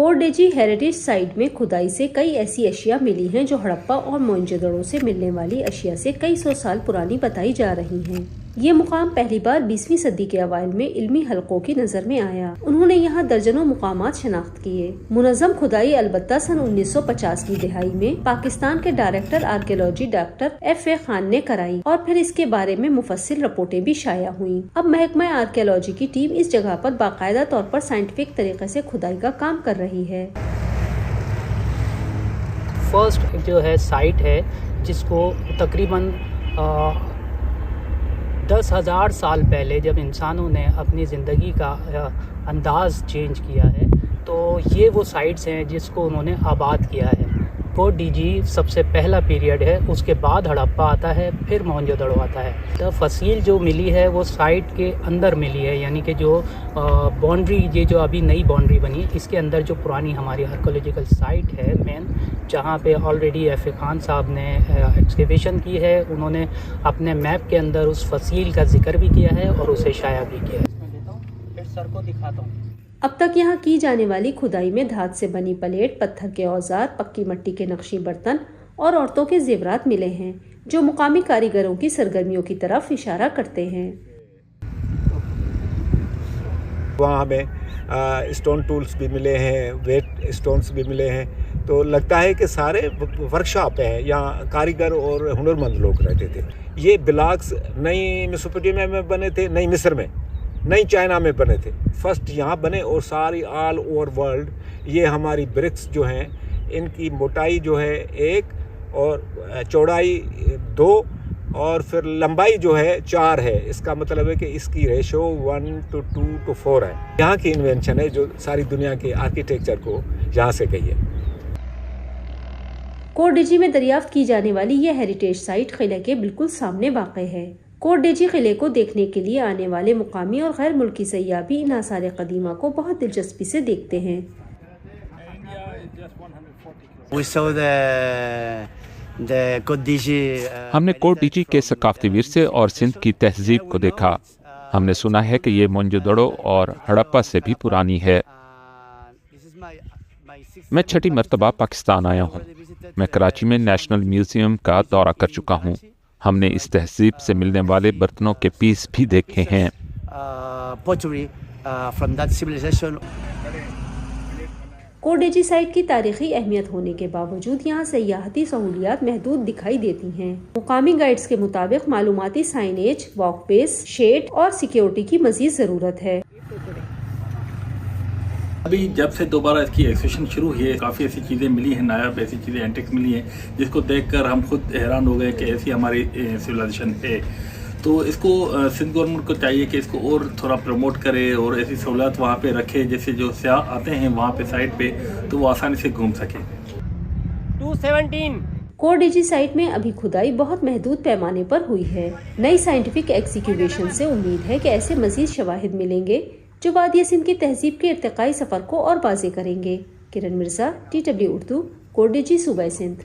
कोरडेजी heritage site में खुदाई से कई ऐसी अशिया मिली हैं जो हड़प्पा और मोहनजोदड़ो से मिलने वाली अशिया से कई सौ साल पुरानी बताई जा रही हैं। ये मुकाम पहली बार 20वीं सदी के अवाइल में इल्मी हलकों की नजर में आया। उन्होंने यहाँ दर्जनों मुकामात शनाख्त किए। मुनज़्ज़म खुदाई अलबत्ता सन 1950 की दिहाई में पाकिस्तान के director archaeology doctor F.A. Khan ने कराई और फिर इसके बारे में मुफस्सिल रिपोर्टें भी शाया हुई। अब महकमा आर्कियोलॉजी की टीम इस जगह पर बाकायदा तौर पर साइंटिफिक तरीके से खुदाई का काम कर रही है। फर्स्ट जो है साइट है जिसको तकरीबन 10,000 साल पहले जब इंसानों ने अपनी ज़िंदगी का अंदाज़ चेंज किया है, तो ये वो साइट्स हैं जिसको उन्होंने आबाद किया है। कोरडेजी सबसे पहला पीरियड है, उसके बाद हड़प्पा आता है, फिर मोहनजोदड़ो आता है। तो फसील जो मिली है वो साइट के अंदर मिली है, यानी कि जो बाउंड्री, ये जो अभी नई बाउंड्री बनी, इसके अंदर जो पुरानी हमारी आर्कियोलॉजिकल साइट है मेन, जहाँ पे ऑलरेडी F.A. खान साहब ने एक्सकेवेशन की है, उन्होंने अपने मैप के अंदर उस फसील का जिक्र भी किया है और उसे शाया भी किया है। फिर सर को दिखाता हूँ। अब तक यहाँ की जाने वाली खुदाई में धात से बनी प्लेट, पत्थर के औजार, पक्की मिट्टी के नक्शी बर्तन और औरतों के जेवरात मिले हैं, जो मुकामी कारीगरों की सरगर्मियों की तरफ इशारा करते हैं। वहाँ हमें स्टोन टूल्स भी मिले हैं, वेट स्टोन्स भी मिले हैं, तो लगता है कि सारे वर्कशॉप हैं, यहाँ कारीगर और हुनरमंद लोग रहते थे। ये ब्लॉक्स नई मेसोपोटामिया में बने थे, नई मिस्र में, नई चाइना में बने थे। फर्स्ट यहाँ बने और सारी ऑल ओवर वर्ल्ड ये हमारी ब्रिक्स जो हैं, इनकी मोटाई जो है 1 और चौड़ाई 2 और फिर लंबाई जो है 4 है। इसका मतलब है कि इसकी रेशो 1:2:4 है। यहाँ की इन्वेंशन है जो सारी दुनिया के आर्किटेक्चर को यहाँ से गई है। कोरडेजी में दरियाफ्त की जाने वाली यह हेरिटेज साइट किले के बिल्कुल सामने वाक़ है। कोरडेजी किले को देखने के लिए आने वाले मुकामी और गैर मुल्की सयाह भी इन आसार कदीमा को बहुत दिलचस्पी से देखते हैं। हमने कोरडेजी के सकाफती विरसे और सिंध की तहजीब को देखा। हमने सुना है कि ये मोहनजोदड़ो और हड़प्पा से भी पुरानी है। मैं 6ठी मरतबा पाकिस्तान आया हूँ। मैं कराची में नेशनल म्यूजियम का दौरा कर चुका हूँ। हमने इस तहजीब से मिलने वाले बर्तनों के पीस भी देखे हैं। कोरडेजी साइट की तारीखी अहमियत होने के बावजूद यहाँ सयाहती सहूलियात महदूद दिखाई देती हैं। मुकामी गाइड्स के मुताबिक मालूमाती साइनेज, वॉकवेज, शेड और सिक्योरिटी की मजीद ज़रूरत है। अभी जब से दोबारा इसकी एक्सहिबिशन शुरू हुई है, काफ़ी ऐसी चीज़ें मिली हैं, नायाब ऐसी चीज़ें एंटिक्स मिली हैं जिसको देखकर हम खुद हैरान हो गए कि ऐसी हमारी सिविलाइजेशन है। तो इसको सिंध गवर्नमेंट को चाहिए कि इसको और थोड़ा प्रमोट करे और ऐसी सहूलत वहाँ पे रखे, जैसे जो सयाह आते हैं वहाँ पे साइट पे तो वो आसानी से घूम सकें। 217 कोरडेजी साइट में अभी खुदाई बहुत महदूद पैमाने पर हुई है। नई साइंटिफिक एक्सकेवेशन से उम्मीद है कि ऐसे मजीद शवाहिद मिलेंगे जो वादिया सिंध की तहजीब के इर्तिकाई सफर को और वाज़ेह करेंगे। किरण मिर्जा, TW उर्दू, कोरडेजी, सूबा सिंध।